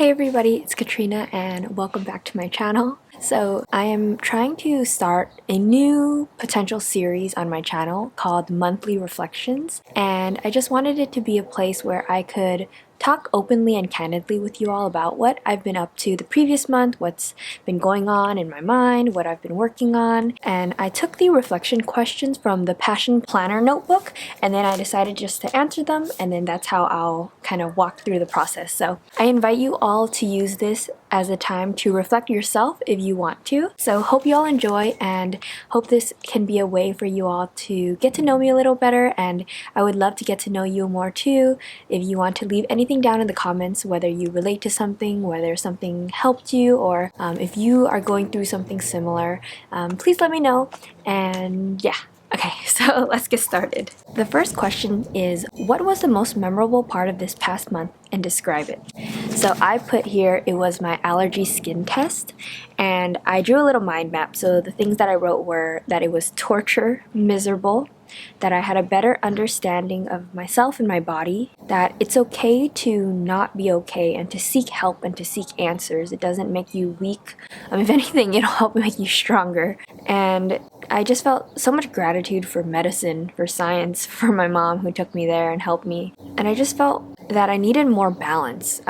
Hey everybody, it's Katrina and welcome back to my channel. So I am trying to start a new potential series on my channel called Monthly Reflections, and I just wanted it to be a place where I could talk openly and candidly with you all about what I've been up to the previous month, what's been going on in my mind, what I've been working on. And I took the reflection questions from the Passion Planner notebook, and then I decided just to answer them, and then that's how I'll kind of walk through the process. So I invite you all to use this as a time to reflect yourself if you want to. So hope you all enjoy, and hope this can be a way for you all to get to know me a little better, and I would love to get to know you more too. If you want to leave anything down in the comments, whether you relate to something, whether something helped you, or if you are going through something similar, please let me know. And yeah. Okay, so let's get started. The first question is, what was the most memorable part of this past month, and describe it? So I put here it was my allergy skin test, and I drew a little mind map. So the things that I wrote were that it was torture, miserable, that I had a better understanding of myself and my body, that it's okay to not be okay and to seek help and to seek answers. It doesn't make you weak. If anything, it'll help make you stronger. And I just felt so much gratitude for medicine, for science, for my mom who took me there and helped me. And I just felt that I needed more balance.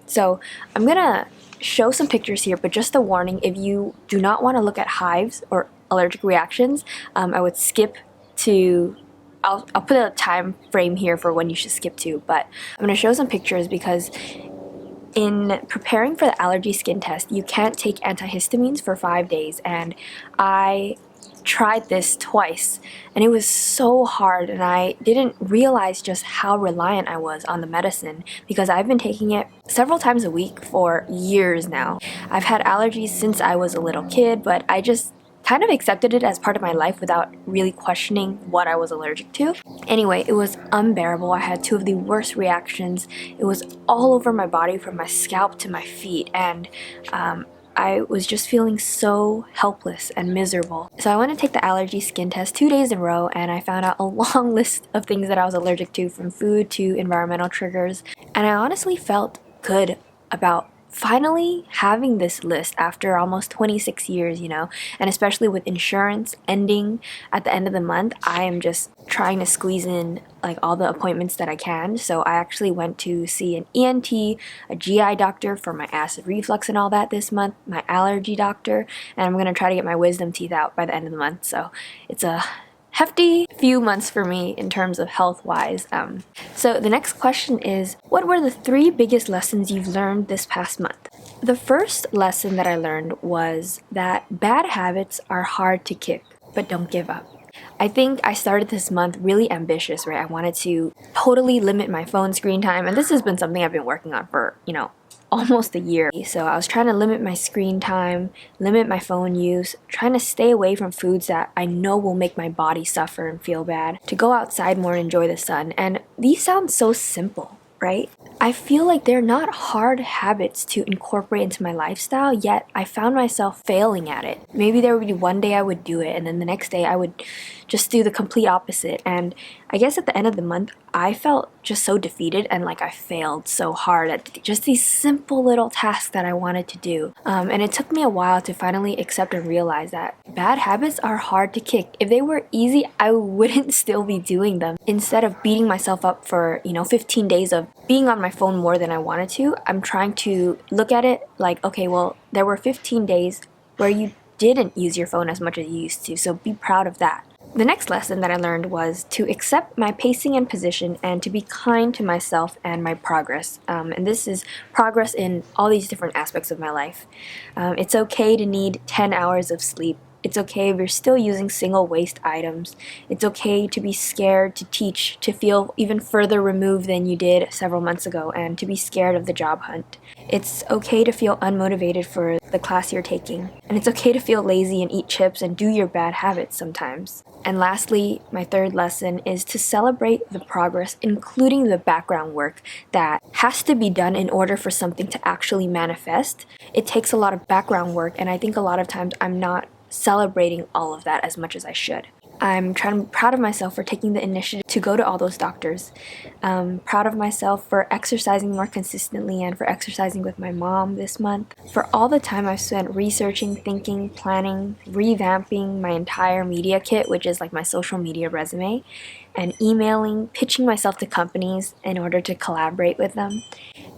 So I'm gonna show some pictures here, but just a warning, if you do not want to look at hives or allergic reactions, I would skip to, I'll put a time frame here for when you should skip to, but I'm going to show some pictures because in preparing for the allergy skin test, you can't take antihistamines for 5 days, and I tried this twice and it was so hard, and I didn't realize just how reliant I was on the medicine because I've been taking it several times a week for years now. I've had allergies since I was a little kid, but I just kind of accepted it as part of my life without really questioning what I was allergic to. Anyway, it was unbearable. I had two of the worst reactions. It was all over my body from my scalp to my feet, and I was just feeling so helpless and miserable. So I went to take the allergy skin test 2 days in a row, and I found out a long list of things that I was allergic to, from food to environmental triggers, and I honestly felt good about finally having this list after almost 26 years, and especially with insurance ending at the end of the month, I am just trying to squeeze in like all the appointments that I can. So I actually went to see an ENT, a GI doctor for my acid reflux and all that this month, my allergy doctor, and I'm going to try to get my wisdom teeth out by the end of the month. So it's a hefty few months for me in terms of health-wise. So the next question is, what were the 3 biggest lessons you've learned this past month? The first lesson that I learned was that bad habits are hard to kick, but don't give up. I think I started this month really ambitious, right? I wanted to totally limit my phone screen time, and this has been something I've been working on for, almost a year. So I was trying to limit my screen time, limit my phone use, trying to stay away from foods that I know will make my body suffer and feel bad, to go outside more and enjoy the sun. And these sound so simple, right? I feel like they're not hard habits to incorporate into my lifestyle, yet I found myself failing at it. Maybe there would be one day I would do it, and then the next day I would just do the complete opposite. And I guess at the end of the month, I felt just so defeated and like I failed so hard at just these simple little tasks that I wanted to do. And it took me a while to finally accept and realize that bad habits are hard to kick. If they were easy, I wouldn't still be doing them. Instead of beating myself up for, 15 days of being on my phone more than I wanted to, I'm trying to look at it like, okay, well, there were 15 days where you didn't use your phone as much as you used to, so be proud of that. The next lesson that I learned was to accept my pacing and position, and to be kind to myself and my progress. And this is progress in all these different aspects of my life. It's okay to need 10 hours of sleep. It's okay if you're still using single waste items. It's okay to be scared to teach, to feel even further removed than you did several months ago, and to be scared of the job hunt. It's okay to feel unmotivated for the class you're taking. And it's okay to feel lazy and eat chips and do your bad habits sometimes. And lastly, my third lesson is to celebrate the progress, including the background work that has to be done in order for something to actually manifest. It takes a lot of background work, and I think a lot of times I'm not celebrating all of that as much as I should. I'm proud of myself for taking the initiative to go to all those doctors. Proud of myself for exercising more consistently and for exercising with my mom this month. For all the time I've spent researching, thinking, planning, revamping my entire media kit, which is like my social media resume, and emailing, pitching myself to companies in order to collaborate with them,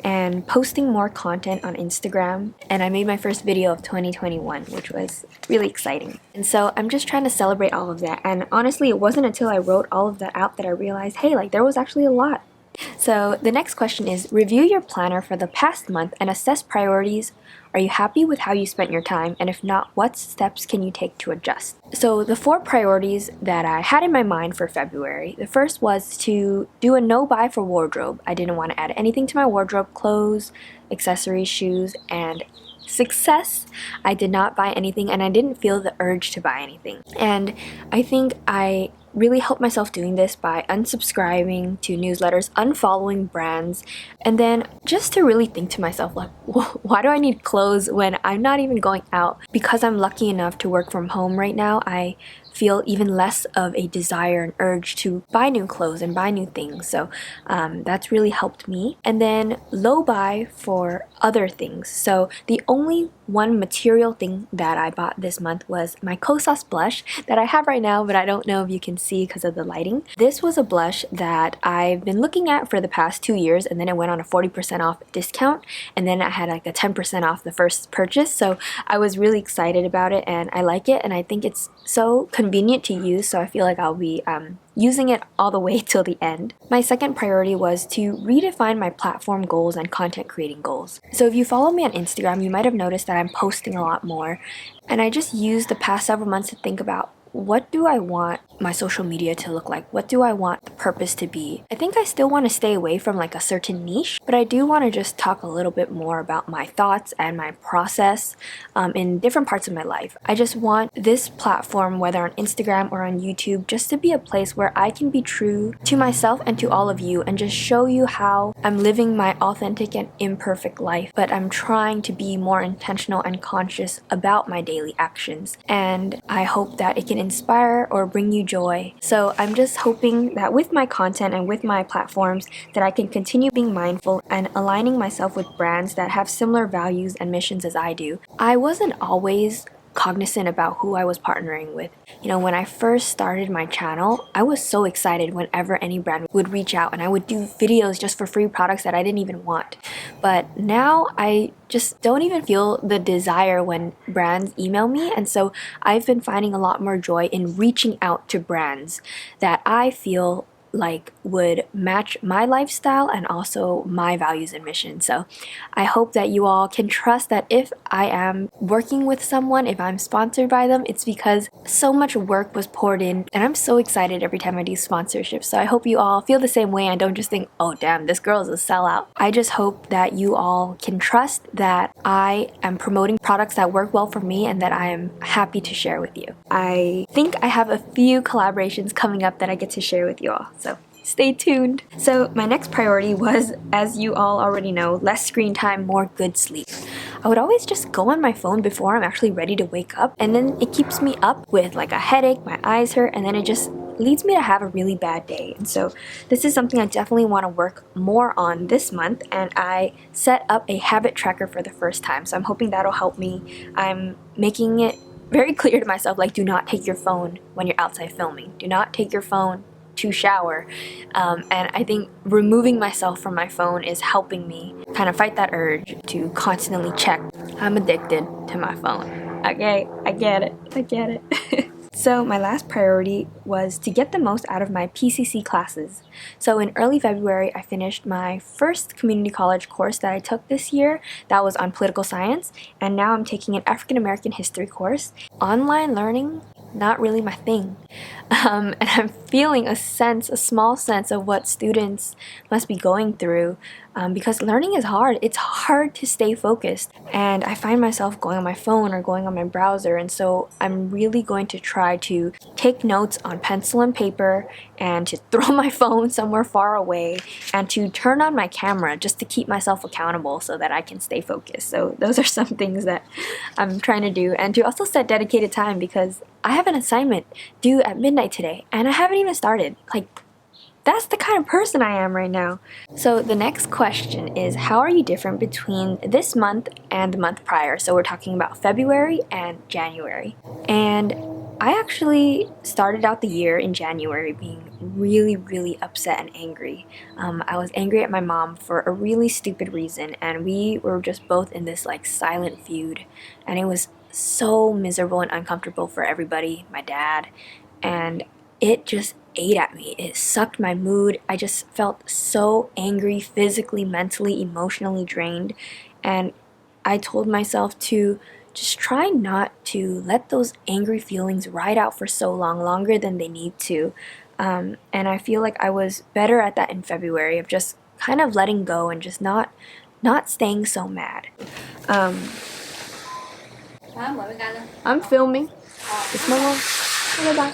and posting more content on Instagram. And I made my first video of 2021, which was really exciting. And so I'm just trying to celebrate all of that. And honestly, it wasn't until I wrote all of that out that I realized, hey, like there was actually a lot. So the next question is, review your planner for the past month and assess priorities. Are you happy with how you spent your time? And if not, what steps can you take to adjust? So the 4 priorities that I had in my mind for February, the first was to do a no buy for wardrobe. I didn't want to add anything to my wardrobe: clothes, accessories, shoes, and success. I did not buy anything, and I didn't feel the urge to buy anything. And I think I really helped myself doing this by unsubscribing to newsletters, unfollowing brands, and then just to really think to myself, like, why do I need clothes when I'm not even going out? Because I'm lucky enough to work from home right now, I feel even less of a desire and urge to buy new clothes and buy new things. So that's really helped me. And then low buy for other things. So the only one material thing that I bought this month was my Kosas blush that I have right now, but I don't know if you can see because of the lighting. This was a blush that I've been looking at for the past 2 years, and then it went on a 40% off discount, and then I had like a 10% off the first purchase. So I was really excited about it, and I like it, and I think it's so convenient to use, so I feel like I'll be using it all the way till the end. My second priority was to redefine my platform goals and content creating goals. So if you follow me on Instagram, you might have noticed that I'm posting a lot more, and I just used the past several months to think about, what do I want my social media to look like? What do I want the purpose to be? I think I still want to stay away from like a certain niche, but I do want to just talk a little bit more about my thoughts and my process in different parts of my life. I just want this platform, whether on Instagram or on YouTube, just to be a place where I can be true to myself and to all of you and just show you how I'm living my authentic and imperfect life, but I'm trying to be more intentional and conscious about my daily actions. And I hope that it can inspire or bring you joy. So I'm just hoping that with my content and with my platforms that I can continue being mindful and aligning myself with brands that have similar values and missions as I do. I wasn't always cognizant about who I was partnering with. You know, when I first started my channel, I was so excited whenever any brand would reach out, and I would do videos just for free products that I didn't even want. But now I just don't even feel the desire when brands email me, and so I've been finding a lot more joy in reaching out to brands that I feel like would match my lifestyle and also my values and mission. So I hope that you all can trust that if I am working with someone, if I'm sponsored by them, it's because so much work was poured in, and I'm so excited every time I do sponsorships. So I hope you all feel the same way and don't just think, oh damn, this girl is a sellout. I just hope that you all can trust that I am promoting products that work well for me and that I am happy to share with you. I think I have a few collaborations coming up that I get to share with you all. So stay tuned. So my next priority was, as you all already know, less screen time, more good sleep. I would always just go on my phone before I'm actually ready to wake up, and then it keeps me up with like a headache, my eyes hurt, and then it just leads me to have a really bad day. And so this is something I definitely want to work more on this month, and I set up a habit tracker for the first time. So I'm hoping that'll help me. I'm making it very clear to myself, like, do not take your phone when you're outside filming. Do not take your phone to shower. And I think removing myself from my phone is helping me kind of fight that urge to constantly check. I'm addicted to my phone. Okay, I get it. So my last priority was to get the most out of my PCC classes. So in early February, I finished my first community college course that I took this year. That was on political science, and now I'm taking an African American history course. Online learning, not really my thing. And I'm feeling a small sense of what students must be going through because learning is hard. It's hard to stay focused, and I find myself going on my phone or going on my browser, and so I'm really going to try to take notes on pencil and paper and to throw my phone somewhere far away and to turn on my camera just to keep myself accountable so that I can stay focused. So those are some things that I'm trying to do, and to also set dedicated time because I have an assignment due at midnight today and I haven't even started. Like, that's the kind of person I am right now. So the next question is, how are you different between this month and the month prior? So we're talking about February and January. And I actually started out the year in January being really upset and angry. I was angry at my mom for a really stupid reason, and we were just both in this like silent feud, and it was so miserable and uncomfortable for everybody, my dad, and it just ate at me. It sucked my mood. I just felt so angry, physically, mentally, emotionally drained, and I told myself to just try not to let those angry feelings ride out for so long, longer than they need to. And I feel like I was better at that in February, of just kind of letting go and just not staying so mad. I'm filming. It's my mom. Bye-bye.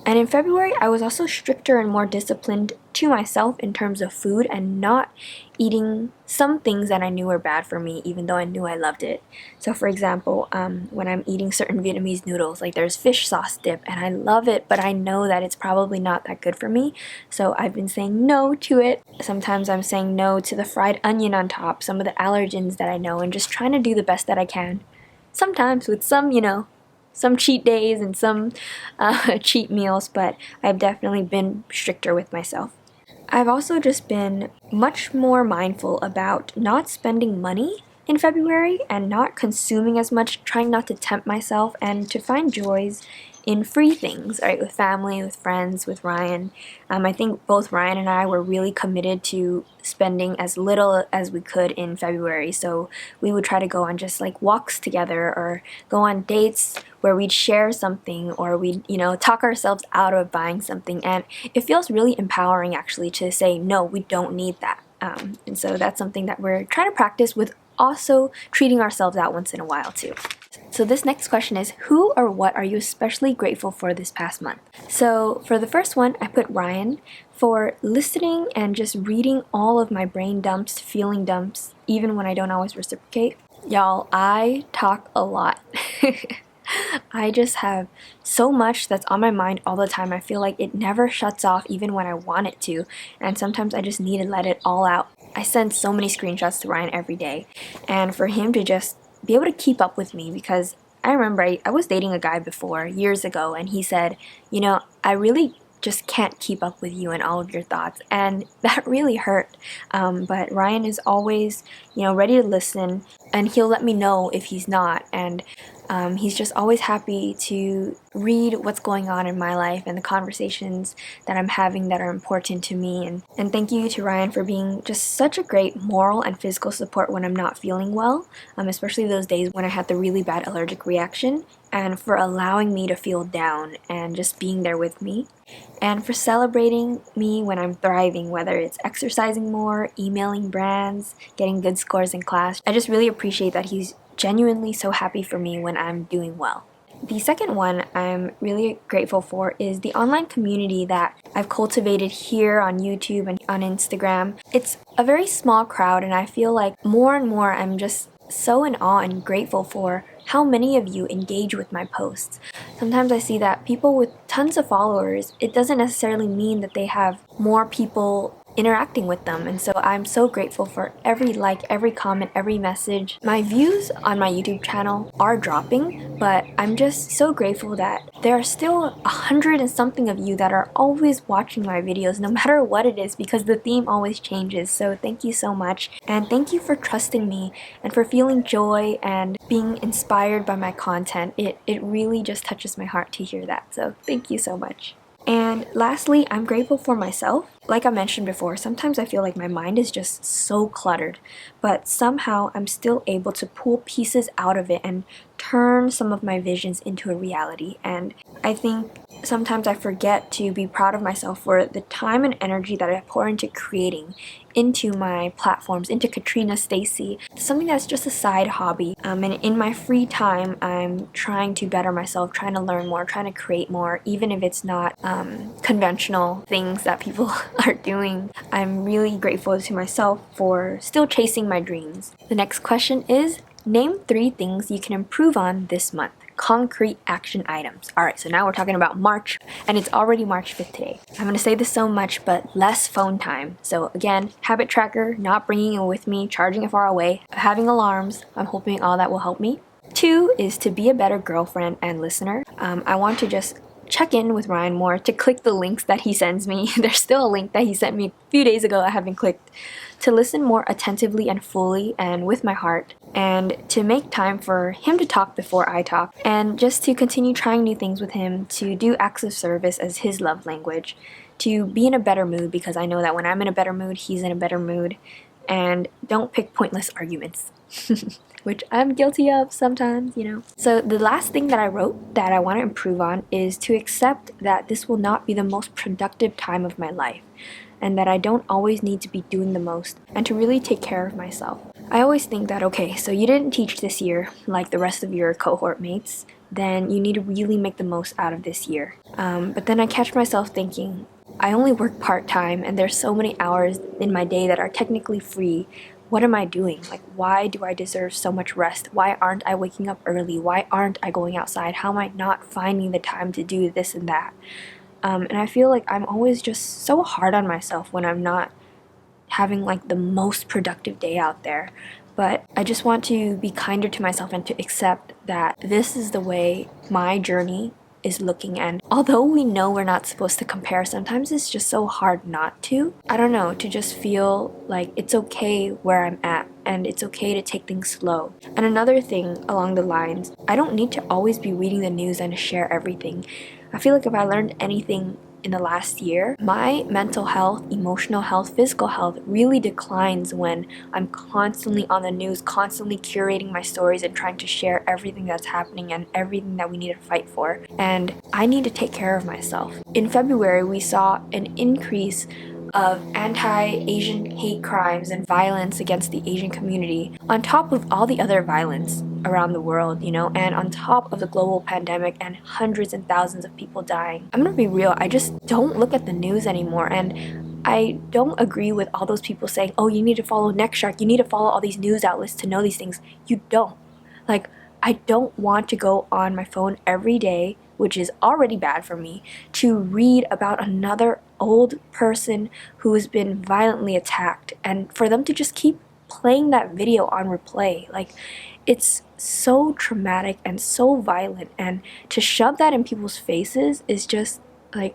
And in February, I was also stricter and more disciplined to myself in terms of food and not eating some things that I knew were bad for me, even though I knew I loved it. So for example, when I'm eating certain Vietnamese noodles, like there's fish sauce dip, and I love it, but I know that it's probably not that good for me. So I've been saying no to it. Sometimes I'm saying no to the fried onion on top, some of the allergens that I know, and just trying to do the best that I can. Sometimes with some, some cheat days and some cheat meals, but I've definitely been stricter with myself. I've also just been much more mindful about not spending money in February and not consuming as much, trying not to tempt myself and to find joys in free things, right? With family, with friends, with Ryan. I think both Ryan and I were really committed to spending as little as we could in February. So we would try to go on just like walks together or go on dates where we'd share something, or we'd, talk ourselves out of buying something. And it feels really empowering actually to say, no, we don't need that. And so that's something that we're trying to practice, with also treating ourselves out once in a while too. So this next question is, who or what are you especially grateful for this past month? So for the first one, I put Ryan for listening and just reading all of my brain dumps, feeling dumps, even when I don't always reciprocate. Y'all, I talk a lot. I just have so much that's on my mind all the time. I feel like it never shuts off even when I want it to, and sometimes I just need to let it all out. I send so many screenshots to Ryan every day, and for him to just be able to keep up with me, because I remember I was dating a guy before years ago, and he said, I really just can't keep up with you and all of your thoughts, and that really hurt. But Ryan is always, ready to listen, and he'll let me know if he's not, and he's just always happy to read what's going on in my life and the conversations that I'm having that are important to me. And thank you to Ryan for being just such a great moral and physical support when I'm not feeling well, especially those days when I had the really bad allergic reaction, and for allowing me to feel down and just being there with me, and for celebrating me when I'm thriving, whether it's exercising more, emailing brands, getting good scores in class. I just really appreciate that he's genuinely so happy for me when I'm doing well. The second one I'm really grateful for is the online community that I've cultivated here on YouTube and on Instagram. It's a very small crowd, and I feel like more and more I'm just so in awe and grateful for how many of you engage with my posts. Sometimes I see that people with tons of followers, it doesn't necessarily mean that they have more people interacting with them, and so I'm so grateful for every like, every comment, every message. My views on my YouTube channel are dropping, but I'm just so grateful that there are still 100 and something of you that are always watching my videos, no matter what it is, because the theme always changes. So thank you so much, and thank you for trusting me and for feeling joy and being inspired by my content. It really just touches my heart to hear that, so thank you so much. And lastly, I'm grateful for myself. Like I mentioned before, sometimes I feel like my mind is just so cluttered, but somehow I'm still able to pull pieces out of it and turn some of my visions into a reality. And I think sometimes I forget to be proud of myself for the time and energy that I pour into creating into my platforms, into Katrina, Stacie, something that's just a side hobby. And in my free time, I'm trying to better myself, trying to learn more, trying to create more, even if it's not conventional things that people are doing. I'm really grateful to myself for still chasing my dreams. The next question is, name 3 things you can improve on this month. Concrete action items. Alright, so now we're talking about March, and it's already March 5th today. I'm gonna say this so much, but less phone time. So again, habit tracker, not bringing it with me, charging it far away, having alarms. I'm hoping all that will help me. 2 is to be a better girlfriend and listener. I want to just check in with Ryan more, to click the links that he sends me. There's still a link that he sent me a few days ago I haven't clicked. To listen more attentively and fully and with my heart, and to make time for him to talk before I talk, and just to continue trying new things with him, to do acts of service as his love language, to be in a better mood, because I know that when I'm in a better mood, he's in a better mood, and don't pick pointless arguments. Which I'm guilty of sometimes, you know. So the last thing that I wrote that I want to improve on is to accept that this will not be the most productive time of my life, and that I don't always need to be doing the most, and to really take care of myself. I always think that, okay, so you didn't teach this year like the rest of your cohort mates, then you need to really make the most out of this year. But then I catch myself thinking, I only work part-time and there's so many hours in my day that are technically free. What am I doing? Like, why do I deserve so much rest? Why aren't I waking up early? Why aren't I going outside? How am I not finding the time to do this and that? And I feel like I'm always just so hard on myself when I'm not having like the most productive day out there. But I just want to be kinder to myself and to accept that this is the way my journey is looking. And although we know we're not supposed to compare, sometimes it's just so hard not to. I don't know, to just feel like it's okay where I'm at, and it's okay to take things slow. And another thing along the lines, I don't need to always be reading the news and to share everything. I feel like if I learned anything in the last year, my mental health, emotional health, physical health really declines when I'm constantly on the news, constantly curating my stories and trying to share everything that's happening and everything that we need to fight for. And I need to take care of myself. In February, we saw an increase of anti-Asian hate crimes and violence against the Asian community, on top of all the other violence around the world, you know, and on top of the global pandemic and hundreds and thousands of people dying. I'm gonna be real, I just don't look at the news anymore, and I don't agree with all those people saying, oh, you need to follow Next Shark, you need to follow all these news outlets to know these things. You don't. Like, I don't want to go on my phone every day, which is already bad for me, to read about another old person who has been violently attacked, and for them to just keep playing that video on replay. Like, it's so traumatic and so violent, and to shove that in people's faces is just like,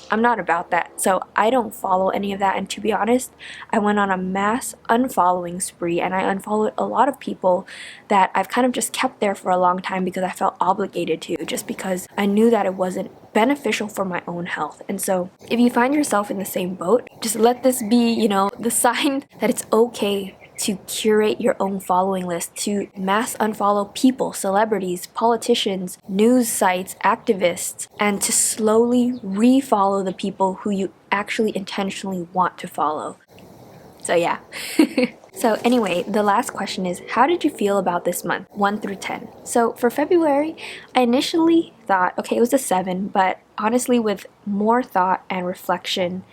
I'm not about that. So I don't follow any of that, and to be honest, I went on a mass unfollowing spree, and I unfollowed a lot of people that I've kind of just kept there for a long time because I felt obligated to, just because I knew that it wasn't beneficial for my own health. And so if you find yourself in the same boat, just let this be, you know, the sign that it's okay to curate your own following list, to mass unfollow people, celebrities, politicians, news sites, activists, and to slowly refollow the people who you actually intentionally want to follow. So yeah. So anyway, the last question is, how did you feel about this month, 1 through 10? So for February, I initially thought, okay, it was a 7, but honestly, with more thought and reflection,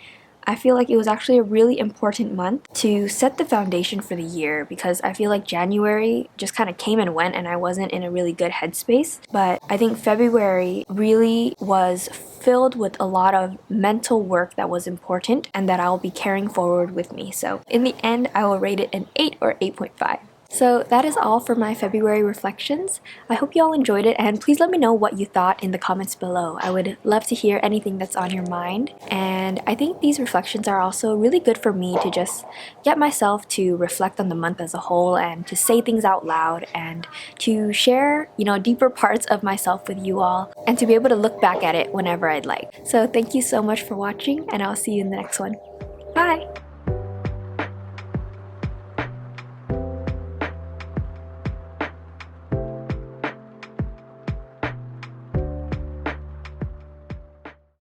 I feel like it was actually a really important month to set the foundation for the year, because I feel like January just kind of came and went and I wasn't in a really good headspace. But I think February really was filled with a lot of mental work that was important and that I'll be carrying forward with me. So in the end, I will rate it an 8 or 8.5. So that is all for my February reflections. I hope you all enjoyed it, and please let me know what you thought in the comments below. I would love to hear anything that's on your mind. And I think these reflections are also really good for me to just get myself to reflect on the month as a whole, and to say things out loud, and to share, you know, deeper parts of myself with you all, and to be able to look back at it whenever I'd like. So thank you so much for watching, and I'll see you in the next one. Bye!